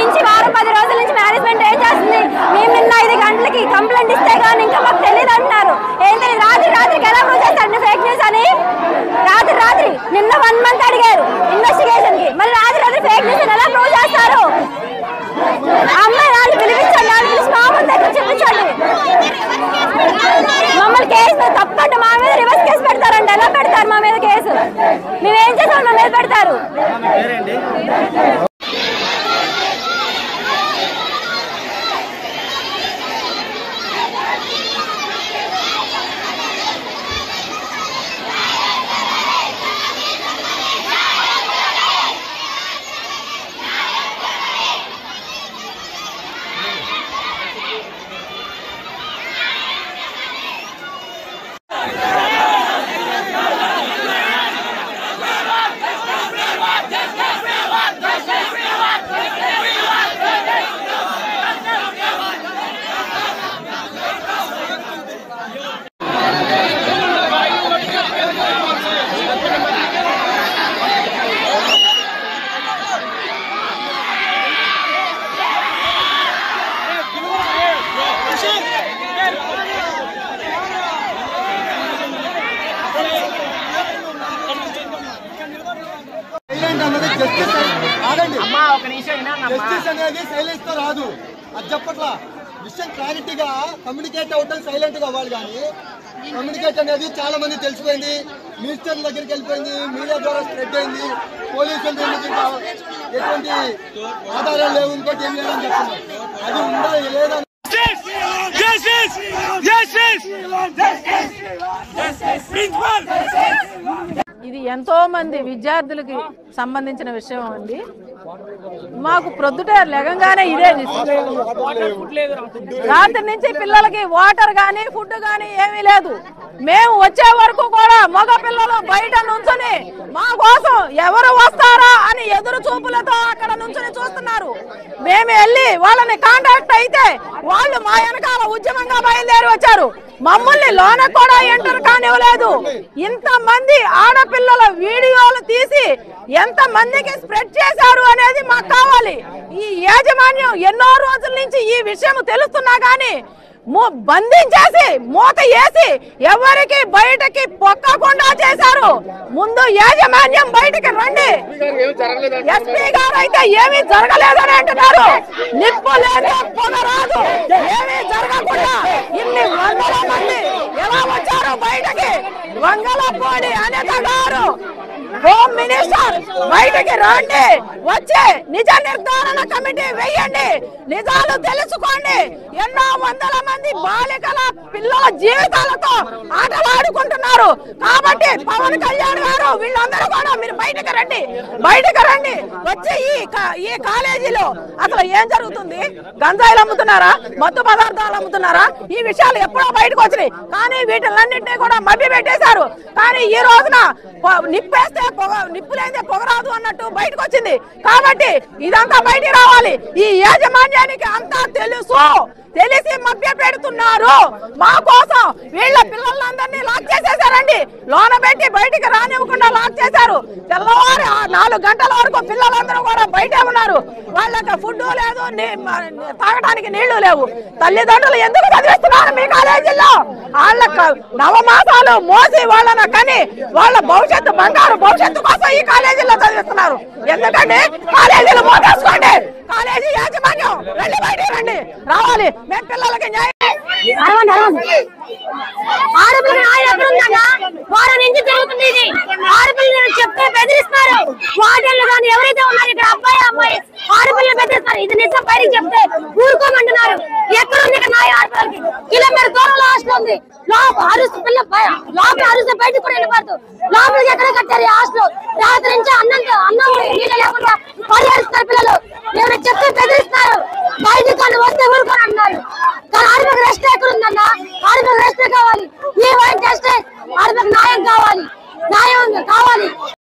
నుంచి వారం 10 రోజుల నుంచి మేనేజ్మెంట్ ఏం చేస్తుంది? మేము నిన్న 5 గంటలకి కంప్లైంట్ ఇస్తే కానీ ఇంకా మాకు తెలియదు అంటున్నారు. ఏం తెలియదు, రాత్రికి ఎలా ప్రూవ్ చేస్తారండి ఫేక్ న్యూస్ అని? రాత్రి నిన్న 1 మంత్ అడిగారు ఇన్వెస్టిగేషన్ కి, మరి రాత్రి ఫేక్ న్యూస్ ఎలా ప్రూవ్ చేస్తారు? అమ్మాయి వాళ్ళు పిలిపించండి, వాళ్ళు పిలిచి మా ముందు దగ్గర చెప్పించండి. మమ్మల్ని కేసు తప్పంటే మా మీద రివర్స్ కేసు పెడతారండి. ఎలా పెడతారు మా మీద కేసు? మేమేం చేసాం మా మీద పెడతారు? జస్టిస్ అనేది సైలెన్స్ తో రాదు. అది చెప్పట్లా విషయం క్లారిటీగా కమ్యూనికేట్ అవుతాం, సైలెంట్ గా అవ్వాలి. కానీ కమ్యూనికేట్ అనేది చాలా మంది తెలిసిపోయింది, మినిస్టర్ దగ్గరికి వెళ్ళిపోయింది, మీడియా ద్వారా స్ప్రెడ్ అయింది. పోలీసులు ఎటువంటి ఆధారాలు లేవు, ఇంకోటి ఏం లేదని చెప్తున్నారు. అది ఉందా లేదా? ఇది ఎంతో మంది విద్యార్థులకి సంబంధించిన విషయం అండి. మాకు ప్రొద్దుట లెగంగానే ఇదే రాత్రి నుంచి పిల్లలకి వాటర్ గానీ ఫుడ్ గానీ ఏమీ లేదు. మేము వచ్చే వరకు కూడా మగ పిల్లలు బయట నుంచుని మా కోసం ఎవరు వస్తారా అని ఎదురు చూపులతో అక్కడ నుంచుని చూస్తున్నారు. మేము వెళ్ళి వాళ్ళని కాంటాక్ట్ అయితే వాళ్ళు మా వెనకాల ఉద్యమంగా బయలుదేరి వచ్చారు. మమ్మల్ని లోన కూడా ఎంటర్ కానివ్వలేదు. ఇంతమంది ఆడపిల్లల వీడియోలు తీసి ఎంత మందికి స్ప్రెడ్ చేశారు అనేది మాకు కావాలి. ఈ యాజమాన్యం ఎన్నో రోజుల నుంచి ఈ విషయం తెలుస్తున్నా గానీ బంధించేసి మూత వేసి ఎవరికి బయటకి పొక్కకుండా చేశారు. ముందు యాజమాన్యం బయటకి రండి. ఎస్పీ గారు అయితే ఏమీ జరగలేదని అంటున్నారు. నిప్పు లేదు, పొగ రాదు, ఏమీ జరగకుండా ఇన్ని వందల మంది ఎలా వచ్చారు బయటకి? వంగలపూడి అనిత గారు, హోమ్ మినిస్టర్ బయటకి రండి, వచ్చి నిజ నిర్ధారణ కమిటీ వేయండి, నిజాలు తెలుసుకోండి. ఎన్నో వందల మంది బాలికల పిల్లల జీవితాలతో ఆటలాడుకుంటున్నారు. కాబట్టి పవన్ కళ్యాణ్ గారు వీళ్ళందరూ కూడా మీరు బయటకు రండి, వచ్చి ఈ కాలేజీలో అసలు ఏం జరుగుతుంది? గంజాయిలు అమ్ముతున్నారా, మత్తు పదార్థాలు అమ్ముతున్నారా? ఈ విషయాలు ఎప్పుడో బయటకు వచ్చినాయి. కానీ వీటిలన్నింటినీ కూడా మభ్య పెట్టేశారు. కానీ ఈ రోజున నిప్పేస్తే నిప్పు లేదే పొగరాదు అన్నట్టు బయటకు వచ్చింది. కాబట్టి ఇదంతా బయటికి రావాలి. ఈ యాజమాన్యానికి అంతా తెలిసి మభ్య పెడుతున్నారు. మా కోసం వీళ్ళ పిల్లలందరినీ లాక్ చేసేసారండి. లోన పెట్టి బయటికి రానివ్వకుండా లాక్ చేశారు. తెల్లవారు 4 గంటల వరకు పిల్లలందరూ కూడా బయటే ఉన్నారు. వాళ్ళకి ఫుడ్ లేదు, తాగడానికి నీళ్లు లేవు. తల్లిదండ్రులు ఎందుకు చదివిస్తున్నారు మీ కాలేజీల్లో? వాళ్ళ నవమాసాలు మోసి వాళ్ళని కని వాళ్ళ భవిష్యత్తు, బంగారు భవిష్యత్తు కోసం ఈ కాలేజీల్లో చదివిస్తున్నారు. ఎందుకంటే కాలేజీలు మోసేసుకోండి. కాలేజీ యాజమాన్యం రండి, బయటికి రండి, రావాలి. మేము పిల్లలకి న్యాయం వారం నుంచి జరుగుతుంది. ఇది ఆడపిల్లలు చెప్తే బెదిరిస్తారు. వార్డెన్లు కానీ ఎవరైతే ఉన్నారు ఇక్కడ అమ్మాయి ఆడపిల్లలు బెదిరిస్తారు. ఇది నిజం బయటకు చెప్తే ఊరుకోమంటున్నారు. ఎక్కడుంది ఇక్కడ న్యాయం? ఆడపిల్లలకి కిలోమీటర్ దూరంలో హాస్టల్ ఉంది. లోపల అరుస్తే బయటకు కూడా వెళ్ళిపోతారు. లోపలికి ఎక్కడ కట్టారు ఈ హాస్టల్? రాత్రి నుంచి అన్నం నీళ్ళు లేకుండా పరిహరిస్తారు పిల్లలు. ఎవరైనా చెప్తే బెదిరిస్తారు.